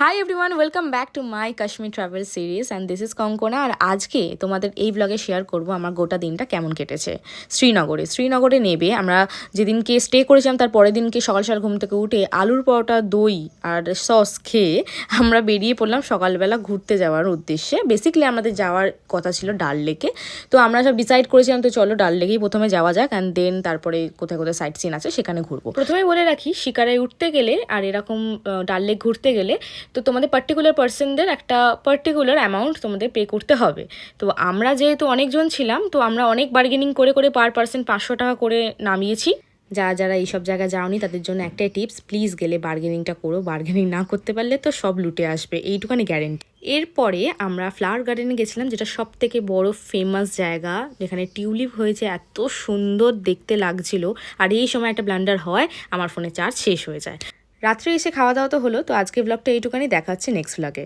High everyone, welcome back to my Kashmir travel series and this is Konkona. আর আজকে তোমাদের এই ব্লগে শেয়ার করব আমার গোটা দিনটা কেমন কেটেছে শ্রীনগরে নেবে। আমরা যেদিনকে স্টে করেছিলাম তার পরের দিনকে সকাল সকাল ঘুম থেকে উঠে আলুর পরোটা, দই আর সস খেয়ে আমরা বেরিয়ে পড়লাম সকালবেলা ঘুরতে যাওয়ার উদ্দেশ্যে। বেসিক্যালি আমাদের যাওয়ার কথা ছিল ডাল লেকে, তো আমরা সব ডিসাইড করেছিলাম তো চলো ডাল লেকেই প্রথমে যাওয়া যাক, অ্যান্ড দেন তারপরে কোথায় কোথায় সাইট সিন আছে সেখানে ঘুরবো। প্রথমে বলে রাখি, শিকারায় উঠতে গেলে আর এরকম ডাল লেক ঘুরতে গেলে তো তোমাদের পার্টিকুলার পার্সনদের একটা পার্টিকুলার অ্যামাউন্ট তোমাদের পে করতে হবে। তো আমরা যেহেতু অনেকজন ছিলাম, তো আমরা অনেক বার্গেনিং করে করে পার পার্সন 500 টাকা করে নামিয়েছি। যারা এইসব জায়গায় যাওনি তাদের জন্য একটাই টিপস, প্লিজ গেলে বার্গেনিংটা করো। বার্গেনিং না করতে পারলে তো সব লুটে আসবে, এইটুখানি গ্যারেন্টি। এরপরে আমরা ফ্লাওয়ার গার্ডেনে গেছিলাম, যেটা সব থেকে বড় ফেমাস জায়গা, যেখানে টিউলিপ হয়েছে, এত সুন্দর দেখতে লাগছিল। আর এই সময় একটা ব্লান্ডার হয়, আমার ফোনে চার্জ শেষ হয়ে যায়। রাত্রে এসে খাওয়া দাওয়া তো হলো। তো আজকে ব্লগটা এইটুখানি, দেখা হচ্ছে নেক্সট ব্লগে।